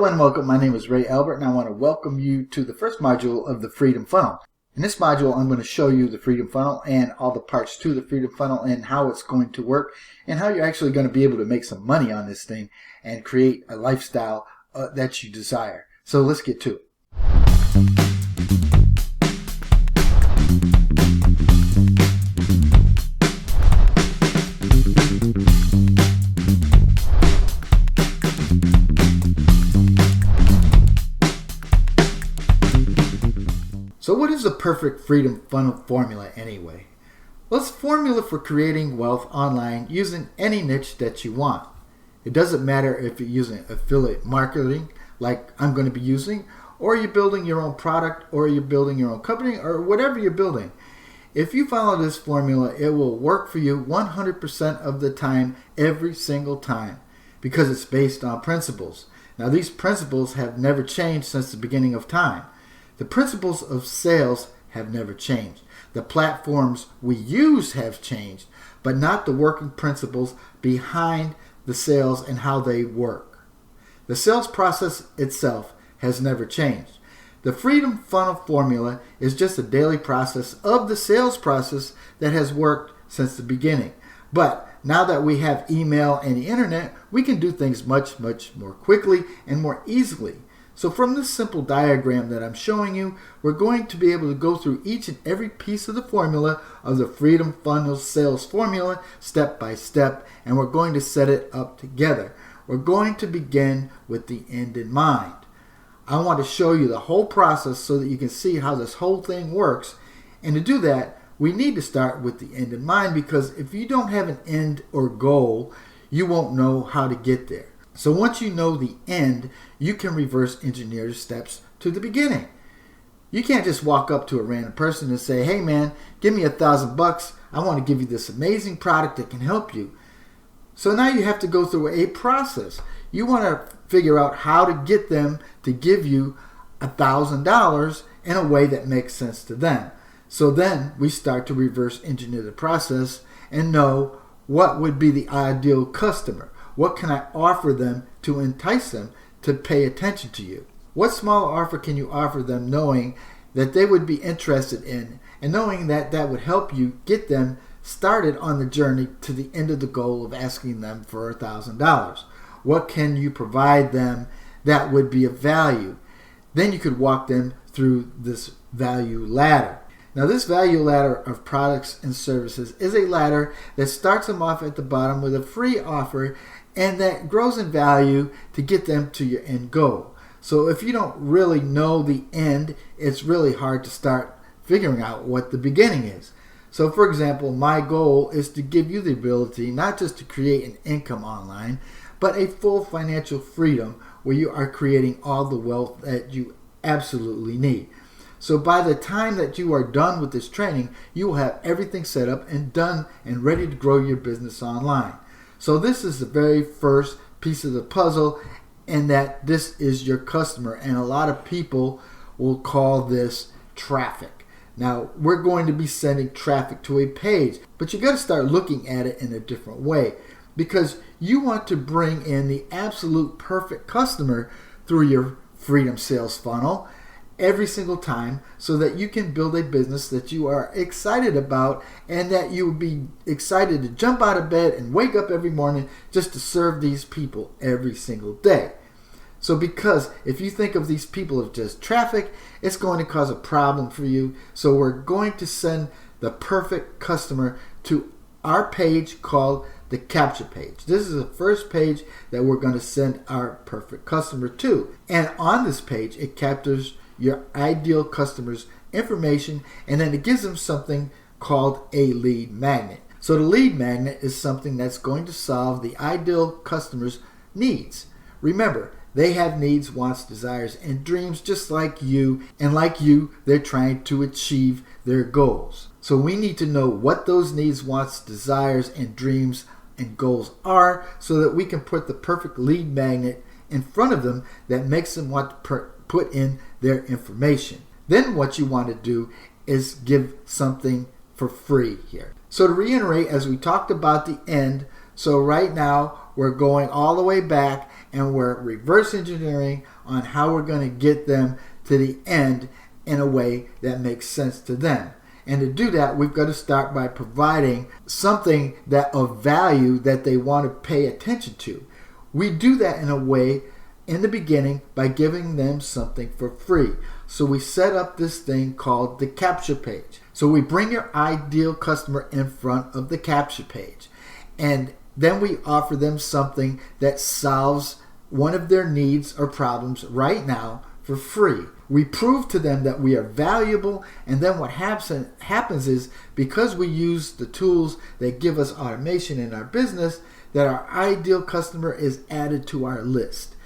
Hello and welcome. My name is Ray Albert and I want to welcome you to the first module of the Freedom Funnel. In this module, I'm going to show you the Freedom Funnel and all the parts to the Freedom Funnel and how it's going to work and how you're actually going to be able to make some money on this thing and create a lifestyle that you desire. So let's get to it. So what is the perfect Freedom Funnel formula anyway? Well, it's a formula for creating wealth online using any niche that you want. It doesn't matter if you're using affiliate marketing like I'm going to be using, or you're building your own product, or you're building your own company, or whatever you're building. If you follow this formula, it will work for you 100% of the time, every single time, because it's based on principles. Now, these principles have never changed since the beginning of time. The principles of sales have never changed. The platforms we use have changed, but not the working principles behind the sales and how they work. The sales process itself has never changed. The Freedom Funnel formula is just a daily process of the sales process that has worked since the beginning. But now that we have email and the internet, we can do things much more quickly and more easily. So from this simple diagram that I'm showing you, we're going to be able to go through each and every piece of the formula of the Freedom Funnel sales formula step by step, and we're going to set it up together. We're going to begin with the end in mind. I want to show you the whole process so that you can see how this whole thing works. And to do that, we need to start with the end in mind, because if you don't have an end or goal, you won't know how to get there. So once you know the end, you can reverse engineer the steps to the beginning. You can't just walk up to a random person and say, hey man, give me $1,000. I want to give you this amazing product that can help you. So now you have to go through a process. You want to figure out how to get them to give you $1,000 in a way that makes sense to them. So then we start to reverse engineer the process and know what would be the ideal customer. What can I offer them to entice them to pay attention to you? What small offer can you offer them knowing that they would be interested in, and knowing that that would help you get them started on the journey to the end of the goal of asking them for $1,000? What can you provide them that would be of value? Then you could walk them through this value ladder. Now, this value ladder of products and services is a ladder that starts them off at the bottom with a free offer and that grows in value to get them to your end goal. So if you don't really know the end, it's really hard to start figuring out what the beginning is. So for example, my goal is to give you the ability not just to create an income online, but a full financial freedom where you are creating all the wealth that you absolutely need. So by the time that you are done with this training, you will have everything set up and done and ready to grow your business online. So this is the very first piece of the puzzle, and that this is your customer. And a lot of people will call this traffic. Now, we're going to be sending traffic to a page, but you got to start looking at it in a different way, because you want to bring in the absolute perfect customer through your Freedom Sales Funnel every single time, so that you can build a business that you are excited about and that you would be excited to jump out of bed and wake up every morning just to serve these people every single day. So because if you think of these people as just traffic, it's going to cause a problem for you. So we're going to send the perfect customer to our page called the capture page. This is the first page that we're going to send our perfect customer to. And on this page, it captures your ideal customer's information, and then it gives them something called a lead magnet. So the lead magnet is something that's going to solve the ideal customer's needs. Remember, they have needs, wants, desires, and dreams just like you, and like you, they're trying to achieve their goals. So we need to know what those needs, wants, desires, and dreams and goals are, so that we can put the perfect lead magnet in front of them that makes them want to put in their information. Then what you want to do is give something for free here. So to reiterate, as we talked about the end, so right now we're going all the way back and we're reverse engineering on how we're going to get them to the end in a way that makes sense to them. And to do that, we've got to start by providing something that of value that they want to pay attention to. We do that in a way in the beginning by giving them something for free. So we set up this thing called the capture page. So we bring your ideal customer in front of the capture page. And then we offer them something that solves one of their needs or problems right now for free. We prove to them that we are valuable, and then what happens is, because we use the tools that give us automation in our business, that our ideal customer is added to our list.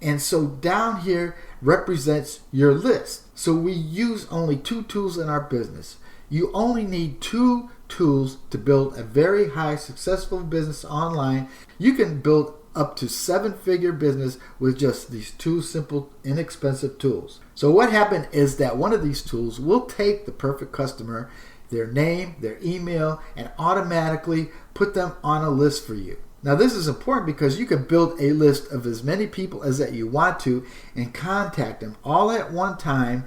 And so down here represents your list. So we use only 2 tools in our business. You only need 2 tools to build a very high successful business online. You can build up to 7-figure business with just these 2 simple, inexpensive tools. So what happened is that one of these tools will take the perfect customer, their name, their email, and automatically put them on a list for you. Now this is important because you can build a list of as many people as that you want to and contact them all at one time,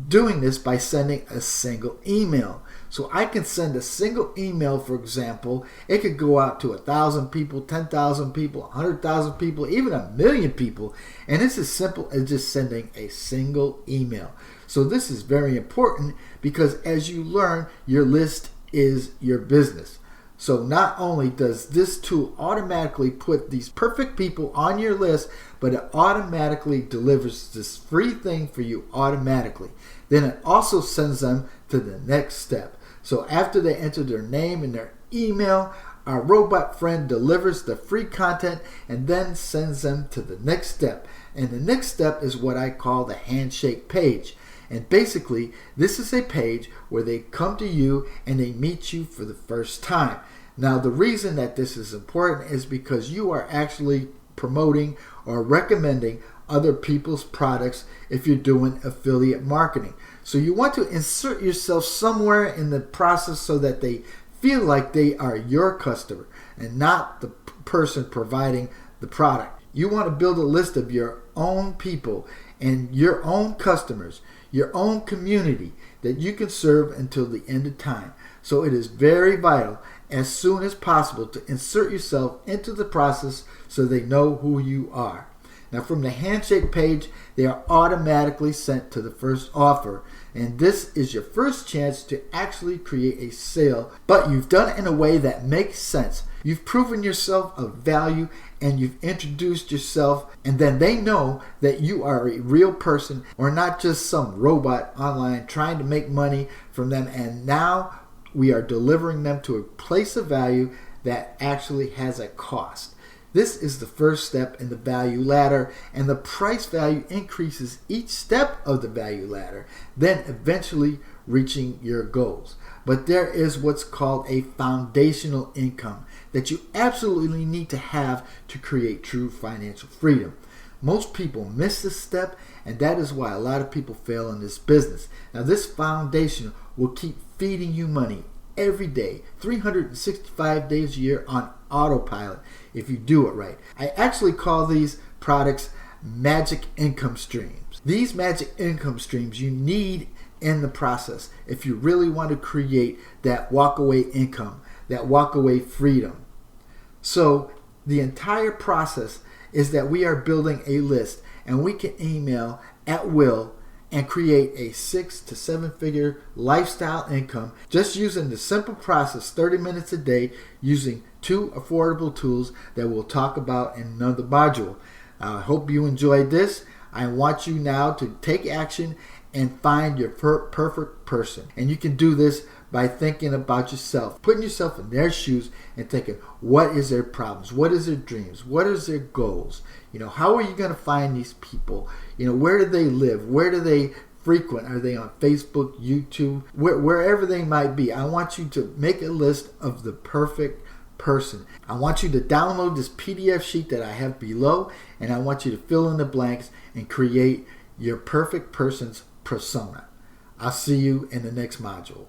doing this by sending a single email. So I can send a single email, for example. It could go out to 1,000 people, 10,000 people, 100,000 people, even 1,000,000 people. And it's as simple as just sending a single email. So this is very important because, as you learn, your list is your business. So not only does this tool automatically put these perfect people on your list, but it automatically delivers this free thing for you automatically. Then it also sends them to the next step. So after they enter their name and their email, our robot friend delivers the free content and then sends them to the next step. And the next step is what I call the handshake page. And basically, this is a page where they come to you and they meet you for the first time. Now, the reason that this is important is because you are actually promoting or recommending other people's products if you're doing affiliate marketing. So you want to insert yourself somewhere in the process so that they feel like they are your customer and not the person providing the product. You want to build a list of your own people and your own customers, your own community that you can serve until the end of time. So it is very vital as soon as possible to insert yourself into the process so they know who you are. Now, from the handshake page, they are automatically sent to the first offer. And this is your first chance to actually create a sale, but you've done it in a way that makes sense. You've proven yourself of value and you've introduced yourself, and then they know that you are a real person or not just some robot online trying to make money from them. And now we are delivering them to a place of value that actually has a cost. This is the first step in the value ladder, and the price value increases each step of the value ladder, then eventually reaching your goals. But there is what's called a foundational income that you absolutely need to have to create true financial freedom. Most people miss this step, and that is why a lot of people fail in this business. Now, this foundation will keep feeding you money every day, 365 days a year on autopilot if you do it right. I actually call these products magic income streams. These magic income streams you need in the process if you really want to create that walkaway income, that walkaway freedom. So the entire process is that we are building a list, and we can email at will and create a 6 to 7 figure lifestyle income just using the simple process, 30 minutes a day, using 2 affordable tools that we'll talk about in another module. I hope you enjoyed this. I want you now to take action and find your perfect person. And you can do this by thinking about yourself, putting yourself in their shoes and thinking, what is their problems? What is their dreams? What is their goals? How are you going to find these people? Where do they live? Where do they frequent? Are they on Facebook, YouTube, wherever they might be? I want you to make a list of the perfect person. I want you to download this PDF sheet that I have below, and I want you to fill in the blanks and create your perfect person's persona. I'll see you in the next module.